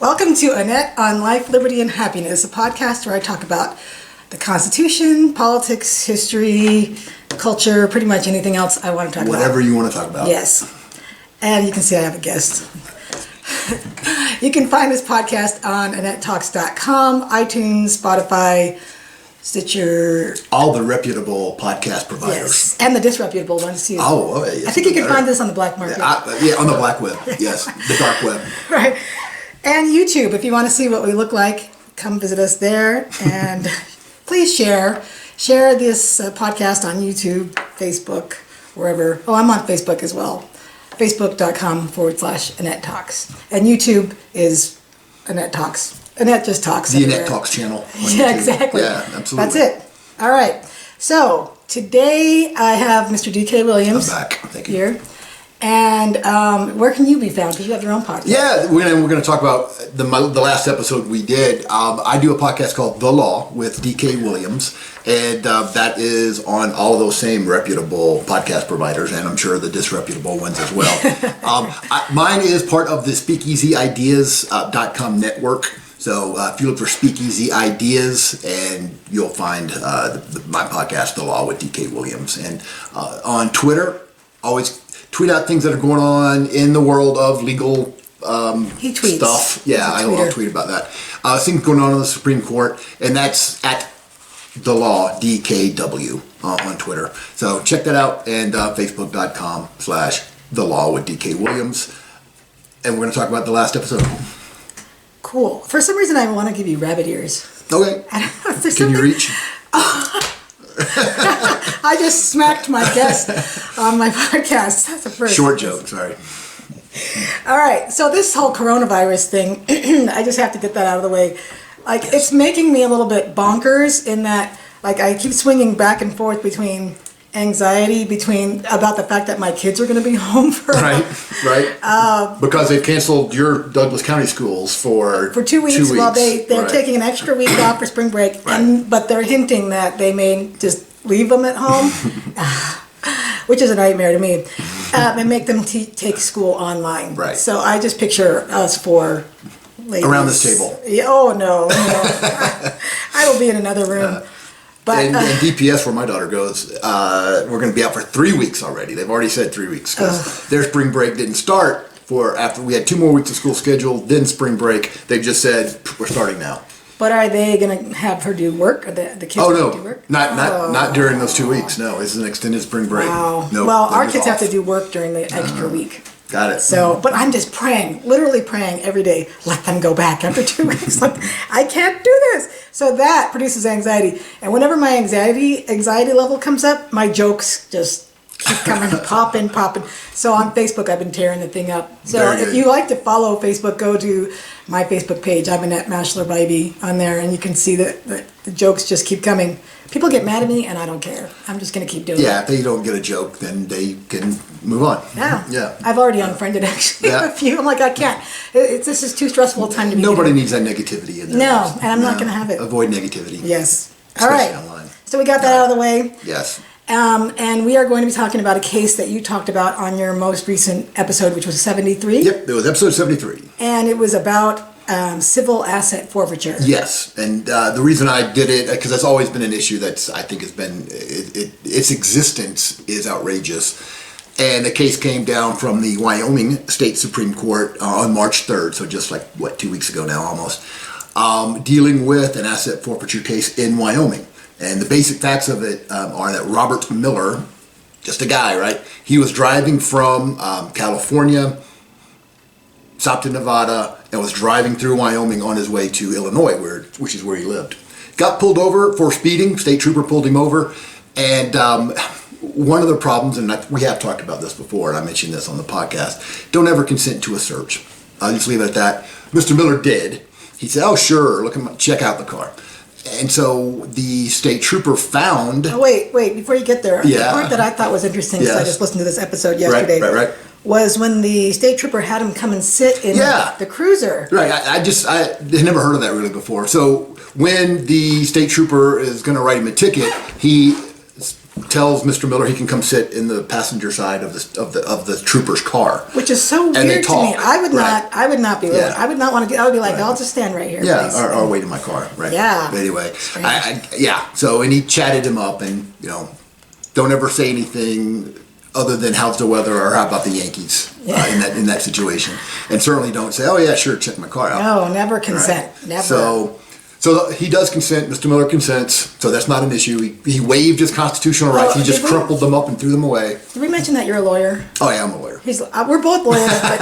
Welcome to Annette on Life, Liberty, and Happiness, a podcast where I talk about the Constitution, politics, history, culture, pretty much anything else I want to talk about. Whatever you want to talk about. Yes. And you can see I have a guest. You can find this podcast on AnnetteTalks.com, iTunes, Spotify, Stitcher. All the reputable podcast providers. Yes, and the disreputable ones too. Oh, yes. I think you can find this on the black market. Yeah, on the black web. Yes, the dark web. Right. And YouTube, if you want to see what we look like, come visit us there. And please share this podcast on YouTube, Facebook, wherever. Oh, I'm on Facebook as well. Facebook.com/Annette Talks. And YouTube is Annette Talks. Annette just talks. The Annette Talks channel. Yeah, exactly. Yeah, absolutely. That's it. All right. So today I have Mr. D.K. Williams. I'm back. Thank you. Here. And where can you be found? Because you have your own podcast. Yeah, we're going to talk about the last episode we did. I do a podcast called The Law with D.K. Williams, and that is on all of those same reputable podcast providers, and I'm sure the disreputable ones as well. Mine is part of the SpeakeasyIdeas.com network. So if you look for Speakeasy Ideas, and you'll find my podcast, The Law with D.K. Williams. And on Twitter, always tweet out things that are going on in the world of legal he tweets. Stuff. Yeah, I'll tweet about that. Things going on in the Supreme Court, and that's at The Law DKW on Twitter. So check that out, and Facebook.com/The Law with D.K. Williams. And we're going to talk about the last episode. Cool. For some reason, I want to give you rabbit ears. Okay. I don't know if there's Can you reach? I just smacked my guest on my podcast. That's the first. Short joke, sorry. All right. So this whole coronavirus thing, I just have to get that out of the way. Like, it's making me a little bit bonkers in that, like, I keep swinging back and forth between anxiety about the fact that my kids are going to be home for right. Because they've canceled your Douglas County schools for 2 weeks. Well, they're right. taking an extra week off for spring break, right. But they're hinting that they may just leave them at home, which is a nightmare to me, and make them take school online. Right. So I just picture us four ladies around this table. Yeah, oh no. I will be in another room. But, and DPS, where my daughter goes, we're going to be out for 3 weeks already. They've already said 3 weeks because their spring break didn't start after we had 2 more weeks of school scheduled, then spring break. They've just said, we're starting now. But are they going to have her do work? Or the kids do work? Not during those 2 weeks. No, this is an extended spring break. Wow. Nope, well, our kids have to do work during the extra week. Got it. So, but I'm just praying, literally praying every day, let them go back after 2 weeks. Like, I can't do this. So that produces anxiety. And whenever my anxiety level comes up, my jokes just keep coming, popping. So on Facebook, I've been tearing the thing up. So if you like to follow Facebook, go to my Facebook page. I'm Annette Mashler on there, and you can see that the jokes just keep coming. People get mad at me, and I don't care. I'm just going to keep doing it. Yeah, if they don't get a joke, then they can move on. Yeah. I've already unfriended, actually, a few. I'm like, I can't. This is too stressful a time to be. Nobody needs that negativity in their lives. No, and I'm not going to have it. Avoid negativity. Yes. All right. Online. So we got that out of the way. Yes. And we are going to be talking about a case that you talked about on your most recent episode, which was 73. Yep, it was episode 73. And it was about civil asset forfeiture. Yes, and the reason I did it, because that's always been an issue that I think has been, its existence is outrageous. And the case came down from the Wyoming State Supreme Court on March 3rd, so just 2 weeks ago now almost, dealing with an asset forfeiture case in Wyoming. And the basic facts of it are that Robert Miller, just a guy, right? He was driving from California, stopped in Nevada, and was driving through Wyoming on his way to Illinois, which is where he lived. Got pulled over for speeding. State trooper pulled him over. And one of the problems, and we have talked about this before, and I mentioned this on the podcast, don't ever consent to a search. I'll just leave it at that. Mr. Miller did. He said, oh, sure, check out the car. And so the state trooper found... Oh, wait, before you get there. Yeah. The part that I thought was interesting, because I just listened to this episode yesterday, right. was when the state trooper had him come and sit in the cruiser. Right, I had never heard of that really before. So when the state trooper is going to write him a ticket, he tells Mr. Miller he can come sit in the passenger side of the trooper's car. Which is so And they weird to me. talk, I would right. not. I would not be. Yeah. I would not want to. I would be like, I'll just stand right here. Yeah, please. or wait in my car, right? Yeah. But anyway, So, and he chatted him up, and don't ever say anything other than how's the weather or how about the Yankees in that situation, and certainly don't say, oh yeah, sure, check my car out. No, never consent. Right. Never. So he does consent. Mr. Miller consents, so that's not an issue. He waived his constitutional rights. He just crumpled them up and threw them away. Did we mention that you're a lawyer? Oh yeah, I'm a lawyer. We're both lawyers, but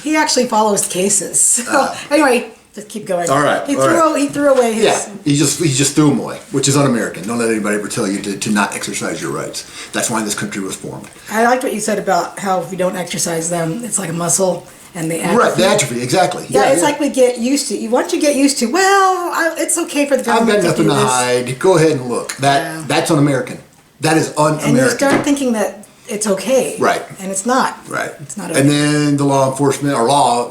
he actually follows cases. So anyway, just keep going. All right. He threw away his. Yeah, he just threw them away, which is un-American. Don't let anybody ever tell you to not exercise your rights. That's why this country was formed. I liked what you said about how if you don't exercise them, it's like a muscle. And the atrophy. Right, the atrophy, exactly. Yeah, it's like we get used to. Once you get used to, it's okay for the I've government got nothing to do to this. hide. Go ahead and look. That's un-American. That is un-American. And you start thinking that it's okay. Right. And it's not. Right. It's not okay. And then the law enforcement, or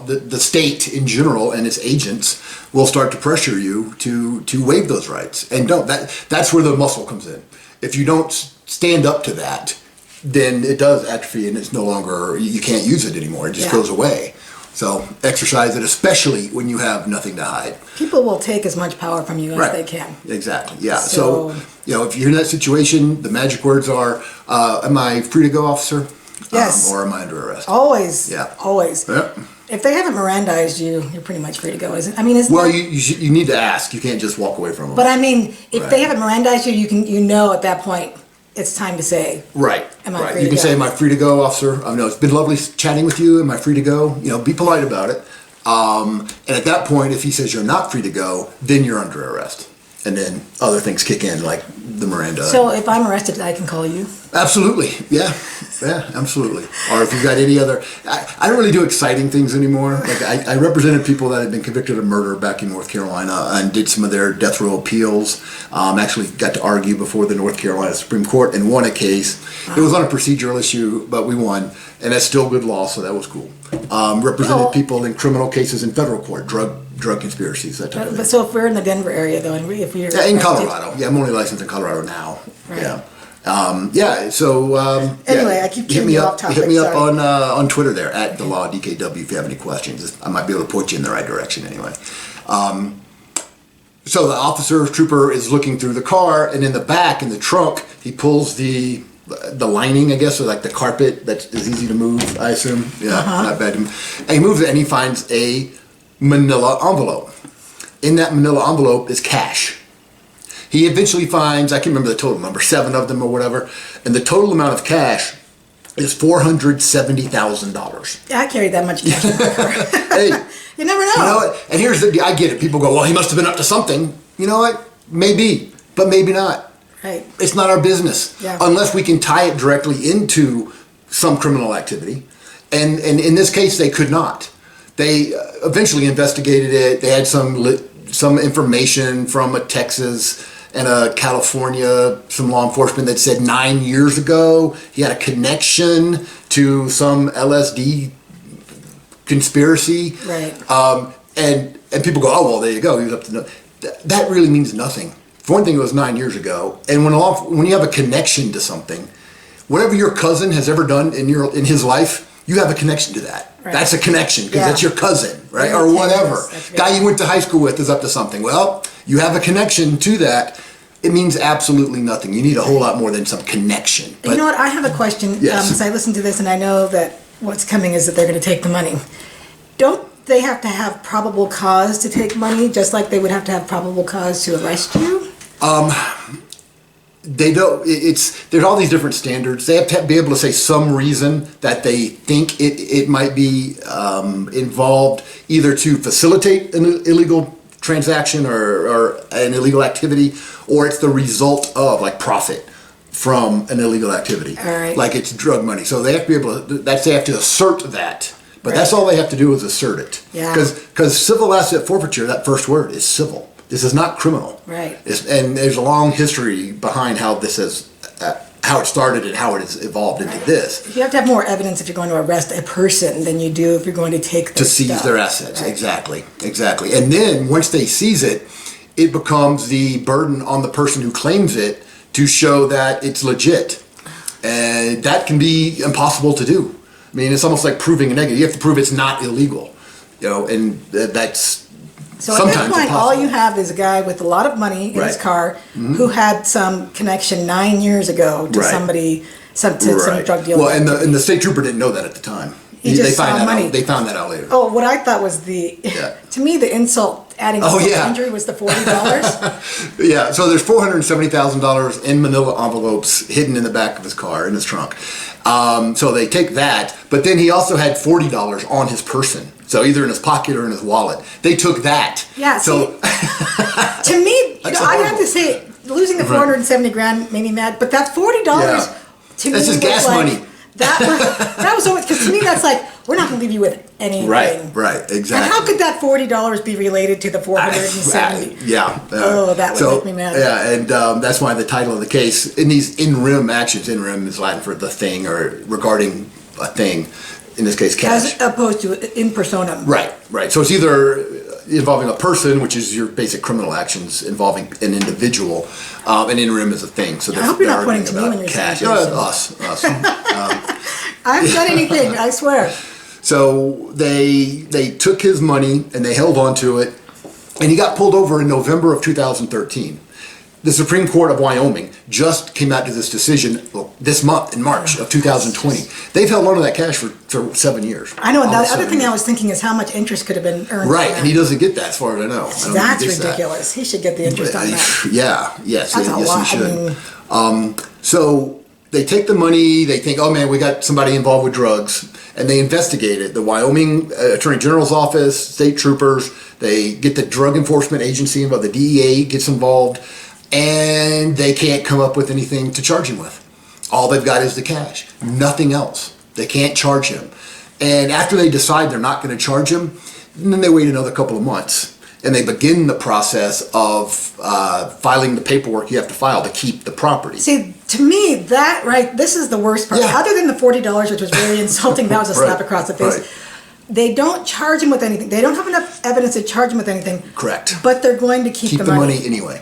the state in general and its agents will start to pressure you to waive those rights. And that's where the muscle comes in. If you don't stand up to that, then it does atrophy and it's no longer, you can't use it anymore. It just goes away. So exercise it, especially when you have nothing to hide. People will take as much power from you as they can. Exactly, yeah. So, if you're in that situation, the magic words are, am I free to go, officer? Yes. Or am I under arrest? Always. Yeah. Always. Yep. If they haven't Mirandized you, you're pretty much free to go, isn't it? I mean, isn't Well, that... you need to ask. You can't just walk away from them. But I mean, if they haven't Mirandized you, you know at that point, it's time to say, right. Am I right. free You to can go? say, am I free to go, officer? It's been lovely chatting with you. Am I free to go? Be polite about it. And at that point, if he says you're not free to go, then you're under arrest. And then other things kick in, like the Miranda. So if I'm arrested, I can call you? Absolutely. Yeah, absolutely. Or if you've got any other... I don't really do exciting things anymore. Like I represented people that had been convicted of murder back in North Carolina and did some of their death row appeals. Actually got to argue before the North Carolina Supreme Court and won a case. It was on a procedural issue, but we won. And that's still good law, so that was cool. Represented people in criminal cases in federal court, drug conspiracies, that type of thing. But so if we're in the Denver area, though, and if we're... Yeah, in Colorado. Yeah, I'm only licensed in Colorado now. Right. Yeah. Anyway, I keep hit me getting up. off topic, Hit me up sorry. on Twitter there at @TheLawDKW if you have any questions. I might be able to point you in the right direction anyway. So the trooper is looking through the car, and in the back, in the trunk, he pulls the lining, I guess, or like the carpet that is easy to move, I assume. Yeah, not bad. And he moves it, and he finds a manila envelope. In that manila envelope is cash. He eventually finds, I can't remember the total number, 7 of them or whatever, and the total amount of cash is $470,000. I carried that much cash in my car. Hey, you never know. you know what? And I get it. People go, well, he must have been up to something. You know what? Maybe, but maybe not. Right. It's not our business. Yeah. Unless we can tie it directly into some criminal activity. And in this case, they could not. They eventually investigated it. They had some information from a Texas and a California, some law enforcement that said 9 years ago he had a connection to some LSD conspiracy. Right. And people go, oh, well, there you go. He was up to no. That really means nothing. For one thing, it was 9 years ago. And when you have a connection to something, whatever your cousin has ever done in his life, you have a connection to that. Right. That's a connection because that's your cousin, right? Or whatever. Guy you went to high school with is up to something. Well, you have a connection to that. It means absolutely nothing. You need a whole lot more than some connection. But, you know what? I have a question. Yes. Because I listened to this and I know that what's coming is that they're going to take the money. Don't they have to have probable cause to take money, just like they would have to have probable cause to arrest you? They don't. There's all these different standards. They have to be able to say some reason that they think it might be involved, either to facilitate an illegal transaction or an illegal activity, or it's the result of like profit from an illegal activity. All right. Like it's drug money. So they have to be able to. They have to assert that. But that's all they have to do is assert it. Yeah. Because civil asset forfeiture, that first word is civil. This is not criminal. Right. And there's a long history behind how this has, how it started and how it has evolved into this. You have to have more evidence if you're going to arrest a person than you do if you're going to take their To seize stuff. their assets. Right. Exactly. And then once they seize it, it becomes the burden on the person who claims it to show that it's legit. And that can be impossible to do. I mean, it's almost like proving a negative. You have to prove it's not illegal, and that's So at sometimes that point, impossible. all you have is a guy with a lot of money in his Right. car who had some connection 9 years ago to Right. somebody, some drug dealer. Well, and the state trooper didn't know that at the time. He just they saw find that money. out. They found that out later. Oh, what I thought was to me, the insult adding Oh, insult to yeah. injury was the $40. Yeah, so there's $470,000 in manila envelopes hidden in the back of his car, in his trunk. So they take that, but then he also had $40 on his person. So either in his pocket or in his wallet. They took that. Yeah, So To me, That's I have horrible. to say, losing the 470 grand made me mad, but that $40 Yeah. to me That's just was gas like, money. That was always, because to me that's like, we're not going to leave you with anything. right, exactly. And how could that $40 be related to the 470? Yeah. Oh, that would make me mad. Yeah, and that's why the title of the case, in these in rem actions, in rem is Latin for the thing or regarding a thing, in this case cash. As opposed to in personam. Right. So it's either involving a person, which is your basic criminal actions involving an individual, and in rem is a thing. So I hope you're not they're pointing to me arguing when you're about saying cash. person. Us. I haven't done anything, I swear. So they took his money and they held on to it, and he got pulled over in November of 2013. The Supreme Court of Wyoming just came out to this decision this month, in March of 2020. They've held on to that cash for 7 years. I know, and the Almost other 7 thing I years. was thinking is how much interest could have been earned. Right, from and he that. doesn't get that as far as I know. I don't think That's he gets that. ridiculous. He should get the interest on that. Yeah, yes, That's a yes, lot. he should. I mean, So they take the money, they think, oh man, we got somebody involved with drugs, and they investigate it. The Wyoming Attorney General's office, state troopers, they get the Drug Enforcement Agency involved, the DEA gets involved, and they can't come up with anything to charge him with. All they've got is the cash, nothing else. They can't charge him. And after they decide they're not going to charge him, then they wait another couple of months. And they begin the process of filing the paperwork you have to file to keep the property. see, to me, this is the worst part. Yeah. Other than the $40, which was very insulting, that was a slap Right, across the face. right. They don't charge him with anything. They don't have enough evidence to charge him with anything. Correct. But they're going to keep Keep the money anyway.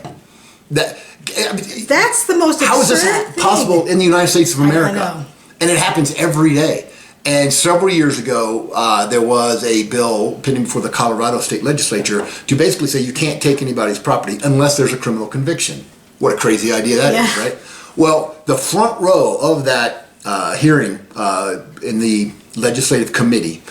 That's the most How is this absurd thing. possible in the United States of America? know. And it happens every day. And several years ago, there was a bill pending before the Colorado State Legislature to basically say you can't take anybody's property unless there's a criminal conviction. What a crazy idea that is, Yeah. right? Well, the front row of that hearing in the legislative committee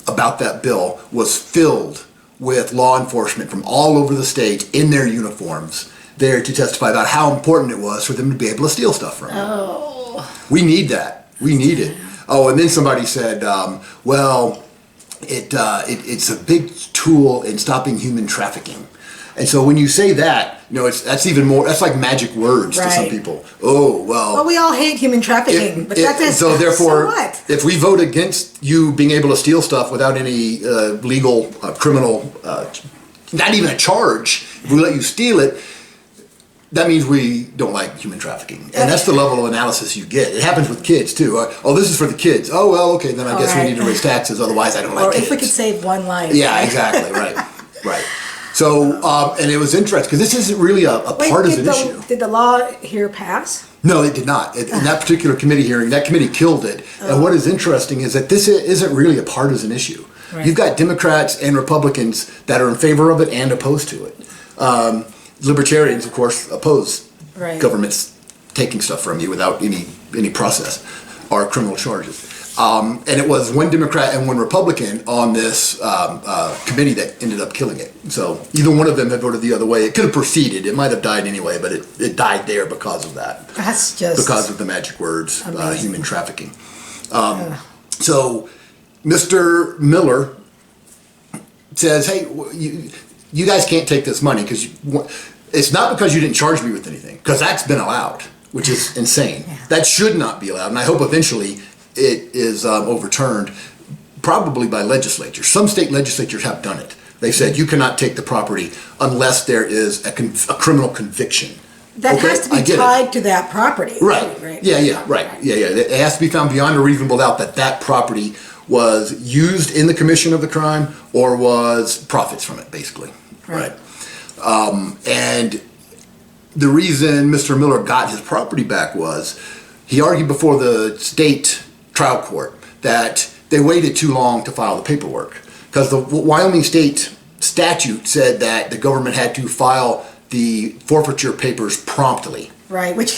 about that bill was filled with law enforcement from all over the state in their uniforms there to testify about how important it was for them to be able to steal stuff from them. Oh. We need that. We need it. Oh, and then somebody said, well, it's a big tool in stopping human trafficking. And so when you say that, that's even more, that's like magic words to some Right. people. Oh, well. Well, we all hate human trafficking, but that's so therefore, so what? if we vote against you being able to steal stuff without any legal, criminal, not even a charge, if we let you steal it, that means we don't like human trafficking. And that's the level of analysis you get. It happens with kids too. Oh, this is for the kids. Oh, well, okay, then I guess we Alright. need to raise taxes, otherwise I don't like Or kids. if we could save one life. Yeah, exactly, right. So, and it was interesting, because this isn't really a Wait, partisan issue. did the law here pass? No, it did not. In that particular committee hearing, that committee killed it. And what is interesting is that this isn't really a partisan issue. Right. You've got Democrats and Republicans that are in favor of it and opposed to it. Libertarians, of course, oppose Right. governments taking stuff from you without any process or criminal charges. And it was one Democrat and one Republican on this committee that ended up killing it. So either one of them had voted the other way. It could have proceeded. It might have died anyway, but it died there because of that. That's just Because of the magic words, amazing. human trafficking. So Mr. Miller says, hey, you guys can't take this money because it's not because you didn't charge me with anything, because that's been allowed, which is insane. Yeah. That should not be allowed, and I hope eventually it is overturned, probably by legislatures. Some state legislatures have done it. They said you cannot take the property unless there is a criminal conviction. that Okay, has to I be get it. tied to that property. Right. Yeah. It has to be found beyond a reasonable doubt that that property was used in the commission of the crime or was profits from it, basically. Right. And the reason Mr. Miller got his property back was he argued before the state trial court that they waited too long to file the paperwork because the Wyoming state statute said that the government had to file the forfeiture papers promptly. Right, which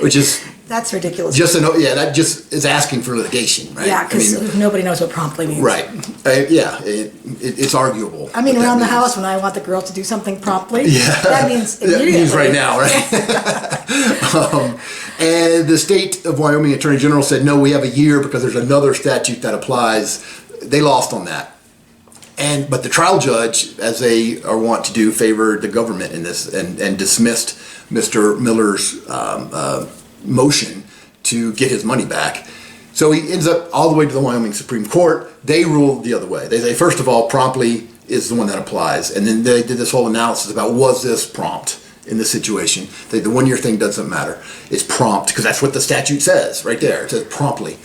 is that's ridiculous. That just is asking for litigation, right? Yeah, because nobody knows what promptly means. Right. It's arguable. I mean, around the house, when I want the girl to do something promptly, that means immediately. That means right now, right? And the state of Wyoming Attorney General said, no, we have a year because there's another statute that applies. They lost on that. But the trial judge, as they are wont to do, favored the government in this and dismissed Mr. Miller's motion to get his money back. So he ends up all the way to the Wyoming Supreme Court. They ruled the other way. They say, first of all, promptly is the one that applies. And then they did this whole analysis about, was this prompt in this situation? The 1 year thing doesn't matter. It's prompt, because that's what the statute says right there. It says promptly.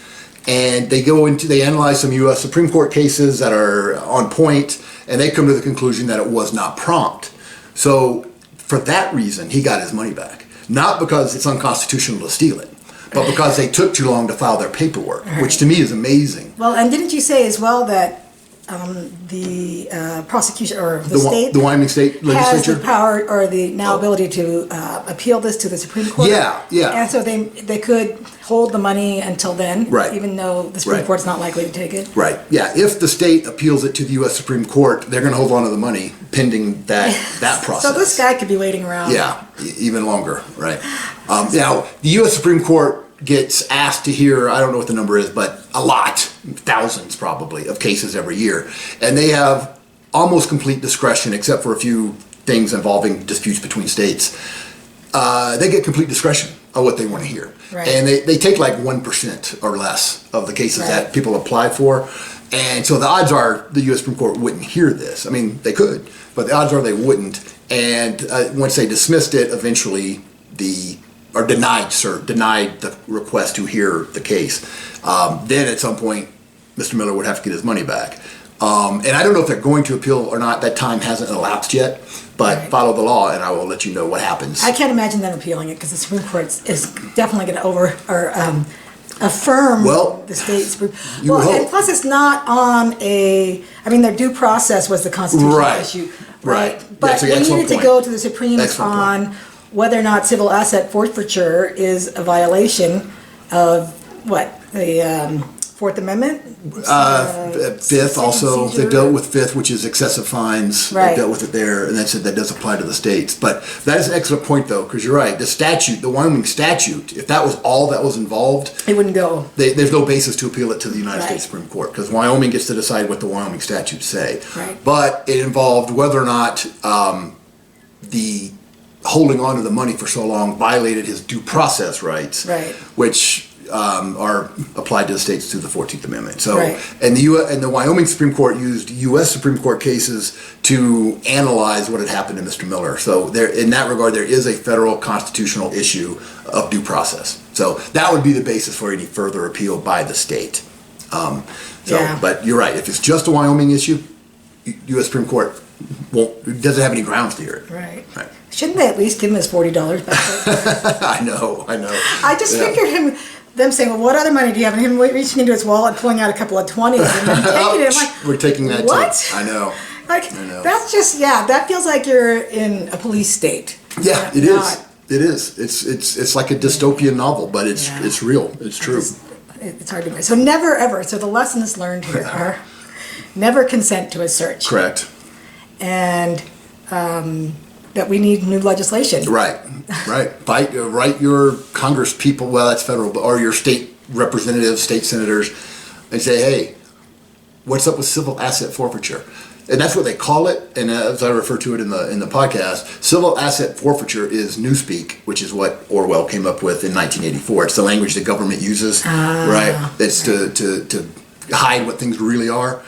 And they analyze some U.S. Supreme Court cases that are on point, and they come to the conclusion that it was not prompt. So for that reason, he got his money back. Not because it's unconstitutional to steal it, but because they took too long to file their paperwork, which to me is amazing. Well, and didn't you say as well that the prosecution or the state, the Wyoming State Legislature, has the power or the ability to appeal this to the Supreme Court? Yeah. And so they could hold the money until then, right? Even though the Supreme Court's not likely to take it, right? Yeah. If the state appeals it to the U.S. Supreme Court, they're going to hold on to the money pending that process. So this guy could be waiting around. Yeah, even longer, right? Now the U.S. Supreme Court gets asked to hear, I don't know what the number is, but a lot, thousands probably, of cases every year. And they have almost complete discretion, except for a few things involving disputes between states. They get complete discretion of what they want to hear. Right. And they take like 1% or less of the cases that people apply for. And so the odds are the U.S. Supreme Court wouldn't hear this. I mean, they could, but the odds are they wouldn't. And once they dismissed it, eventually denied the request to hear the case. Then at some point, Mr. Miller would have to get his money back. And I don't know if they're going to appeal or not. That time hasn't elapsed yet. But follow the law, and I will let you know what happens. I can't imagine them appealing it because the Supreme Court is definitely going to affirm the state Supreme. And plus it's not on a. I mean, their due process was the constitutional issue, right? But we needed to go to the Supreme on whether or not civil asset forfeiture is a violation of the Fourth Amendment. Fifth also, they dealt with Fifth, which is excessive fines. Right. They dealt with it there, and they said that does apply to the states. But that is an excellent point, though, because you're right. The statute, the Wyoming statute, if that was all that was involved, it wouldn't go. There's no basis to appeal it to the United States Supreme Court, because Wyoming gets to decide what the Wyoming statutes say. Right. But it involved whether or not the holding on to the money for so long violated his due process rights, which are applied to the states through the 14th Amendment. So, and the Wyoming Supreme Court used U.S. Supreme Court cases to analyze what had happened to Mr. Miller. So there, in that regard, there is a federal constitutional issue of due process. So that would be the basis for any further appeal by the state. But you're right. If it's just a Wyoming issue, U.S. Supreme Court doesn't have any grounds to hear it. Right. Shouldn't they at least give him his $40 back? I know. I just figured them saying, well, what other money do you have? And him reaching into his wallet, pulling out a couple of 20s and then taking it. I'm like, we're taking that what? Too. I know. That's just, that feels like you're in a police state. Yeah, it is. It is. It's like a dystopian novel, but it's real. It's true. It's hard to believe. So never ever. So the lessons learned here are never consent to a search. Correct. And that we need new legislation. Right. Write your Congress people, well, that's federal, or your state representatives, state senators, and say, hey, what's up with civil asset forfeiture? And that's what they call it, and as I refer to it in the podcast, civil asset forfeiture is newspeak, which is what Orwell came up with in 1984. It's the language the government uses, right? It's to hide what things really are.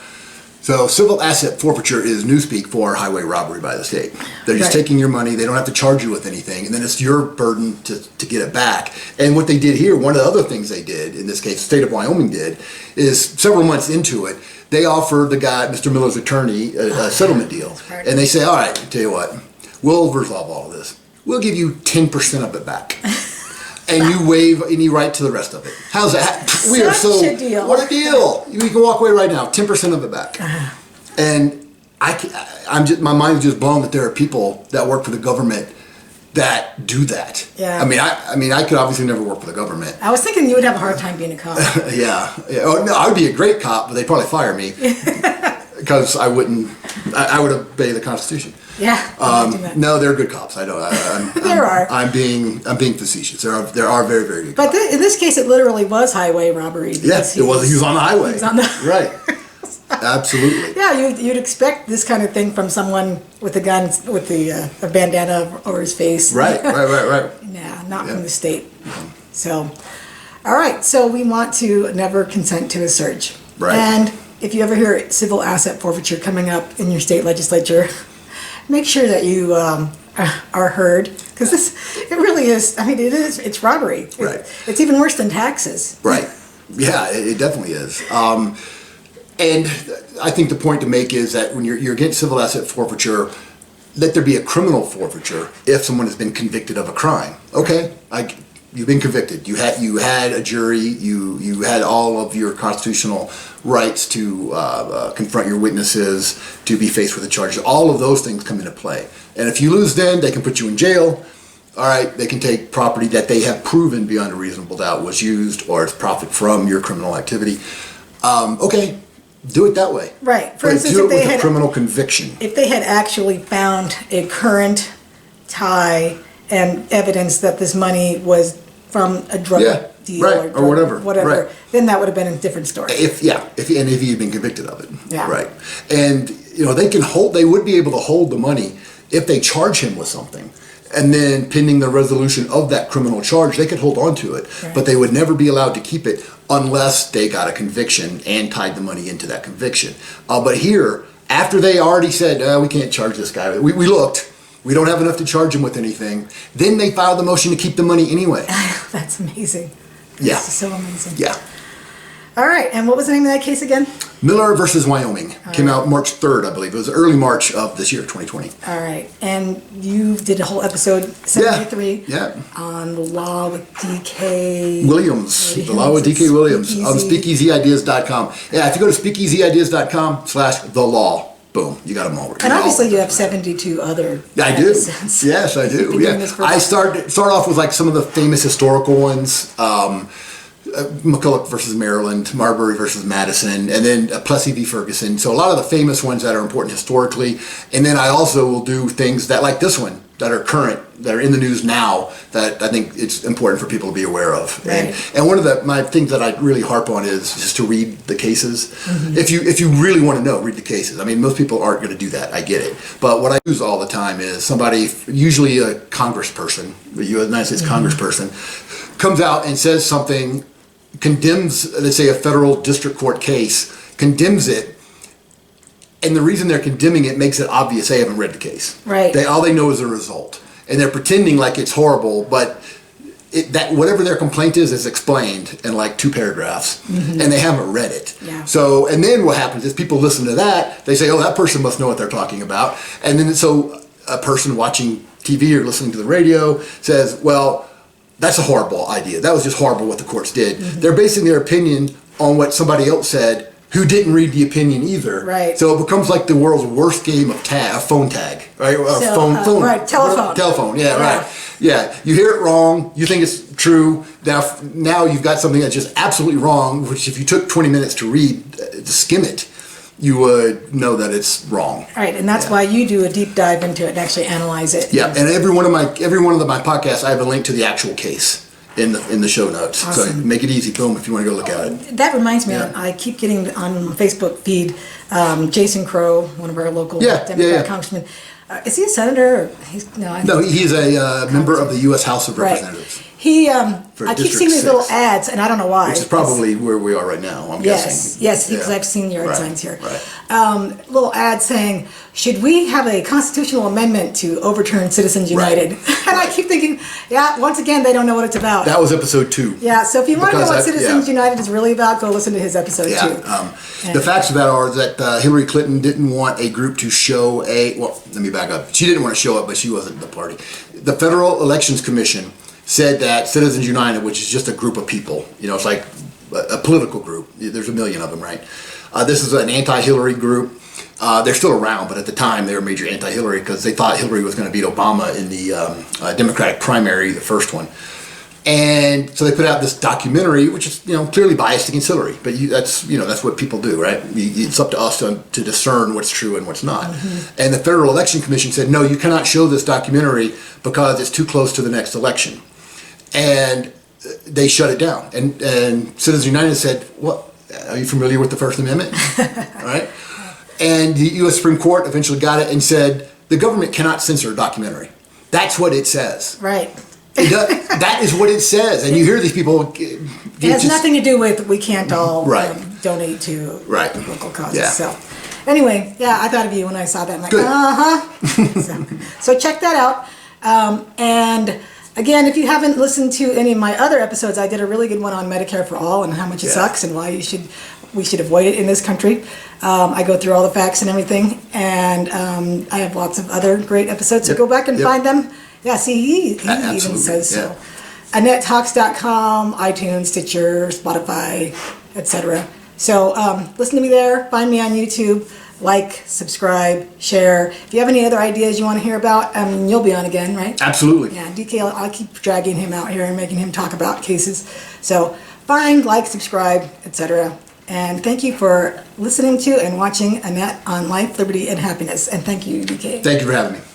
So civil asset forfeiture is newspeak for highway robbery by the state. They're just taking your money. They don't have to charge you with anything. And then it's your burden to get it back. And what they did here, one of the other things they did, in this case, the state of Wyoming did, is several months into it, they offered the guy, Mr. Miller's attorney, a settlement deal. And they say, all right, tell you what, we'll resolve all of this. we'll give you 10% of it back. And you waive any right to the rest of it. How's that? We are so, Such a deal. What a deal. You can walk away right now, 10% of it back. And my mind is just blown that there are people that work for the government that do that. Yeah. I mean, I could obviously never work for the government. I was thinking you would have a hard time being a cop. Yeah. Oh, no, I would be a great cop, but they'd probably fire me because I would obey the Constitution. Yeah. No, they're good cops. I know. I'm being facetious. There are very, very good cops. But in this case, it literally was highway robbery. Yes, it was. He was on the highway. He was on the right. Absolutely. Yeah, you'd expect this kind of thing from someone with a gun, with a bandana over his face. Right. Yeah, not from the state. So, all right. So we want to never consent to a search. Right. And if you ever hear civil asset forfeiture coming up in your state legislature, make sure that you are heard, because it really is. I mean, it's robbery. Right. It's even worse than taxes. Right. Yeah, it definitely is. And I think the point to make is that when you're against civil asset forfeiture, let there be a criminal forfeiture if someone has been convicted of a crime. Okay, you've been convicted. You had a jury. You had all of your constitutional rights to confront your witnesses, to be faced with the charges. All of those things come into play. And if you lose, then they can put you in jail. All right, they can take property that they have proven beyond a reasonable doubt was used or is profit from your criminal activity. Okay. Do it that way. Right. For instance, do it with a criminal conviction. If they had actually found a current tie and evidence that this money was from a drug deal or whatever, right. Then that would have been a different story. If he had been convicted of it. Yeah. Right. And they would be able to hold the money if they charge him with something. And then pending the resolution of that criminal charge, they could hold on to it, right. But they would never be allowed to keep it unless they got a conviction and tied the money into that conviction. But here, after they already said, we can't charge this guy, we looked, we don't have enough to charge him with anything, then they filed the motion to keep the money anyway. That's amazing. Yeah. This is so amazing. Yeah. All right, and what was the name of that case again? Miller versus Wyoming. Came out March 3rd, I believe. It was early March of this year, 2020. All right, and you did a whole episode, 73, on the law with D.K. Williams. The law with D.K. Williams on SpeakeasyIdeas.com. Yeah, if you go to SpeakeasyIdeas.com/thelaw, boom, you got them all. And obviously you have 72 other episodes. Yes, I do. Yeah, I start off with like some of the famous historical ones. McCulloch versus Maryland, Marbury versus Madison, and then Plessy v. Ferguson. So a lot of the famous ones that are important historically. And then I also will do things that, like this one, that are current, that are in the news now, that I think it's important for people to be aware of. Right. And one of my things that I really harp on is just to read the cases. Mm-hmm. If you really want to know, read the cases. I mean, most people aren't going to do that. I get it. But what I use all the time is somebody, usually a congressperson, a United States congressperson, comes out and says something, condemns, let's say, a federal district court case, condemns it, and the reason they're condemning it makes it obvious they haven't read the case. Right. All they know is the result, and they're pretending like it's horrible, but that whatever their complaint is explained in like 2 paragraphs, and they haven't read it. Yeah. So, and then what happens is people listen to that, they say, oh, that person must know what they're talking about, and then so a person watching TV or listening to the radio says, well, that's a horrible idea. That was just horrible what the courts did. Mm-hmm. They're basing their opinion on what somebody else said who didn't read the opinion either. Right. So it becomes like the world's worst game of phone tag, right? Phone. Right, telephone. Telephone, yeah, right. Yeah, you hear it wrong, you think it's true, now you've got something that's just absolutely wrong, which if you took 20 minutes to read, to skim it, you would know that it's wrong. Right, and that's why you do a deep dive into it and actually analyze it. Yeah, and every one of my podcasts, I have a link to the actual case in the show notes. Awesome. So make it easy, boom, if you want to go look at it. That reminds me, I keep getting on Facebook feed, Jason Crow, one of our local Democrat congressmen. Is he a senator? He's a member of the U.S. House of Representatives. I keep seeing these little ads, and I don't know why. Which is probably where we are right now, I'm guessing. Yes, because I've seen yard signs here. Right. Little ad saying, should we have a constitutional amendment to overturn Citizens United? Right. And I keep thinking, once again, they don't know what it's about. That was episode 2. Yeah, so if you want to know what Citizens United is really about, go listen to his episode 2. The facts of that are that Hillary Clinton didn't want a group to show let me back up. She didn't want to show up, but she wasn't the party. the Federal Elections Commission said that Citizens United, which is just a group of people, it's like a political group. There's a million of them, right? This is an anti-Hillary group. They're still around, but at the time they were major anti-Hillary because they thought Hillary was going to beat Obama in the Democratic primary, the first one. And so they put out this documentary, which is clearly biased against Hillary. But that's what people do, right? It's up to us to discern what's true and what's not. Mm-hmm. And the Federal Election Commission said, no, you cannot show this documentary because it's too close to the next election. And they shut it down. And Citizens United said, what? Are you familiar with the First Amendment? All right. And the U.S. Supreme Court eventually got it and said, the government cannot censor a documentary. That's what it says. Right. That is what it says. And you hear these people... It has nothing to do with we can't all donate to local causes. Yeah. So anyway, I thought of you when I saw that. I'm like, good. So check that out. And again, if you haven't listened to any of my other episodes, I did a really good one on Medicare for All and how much it sucks and why we should avoid it in this country. I go through all the facts and everything, and I have lots of other great episodes, so go back and find them. Yeah, see, he even says so. AnnetteTalks.com, iTunes, Stitcher, Spotify, etc. So listen to me there, find me on YouTube, like, subscribe, share. If you have any other ideas you want to hear about, you'll be on again, right? Absolutely. Yeah, DK, I'll keep dragging him out here and making him talk about cases. So find, like, subscribe, etc. And thank you for listening to and watching Annette on Life, Liberty, and Happiness. And thank you, DK. Thank you for having me.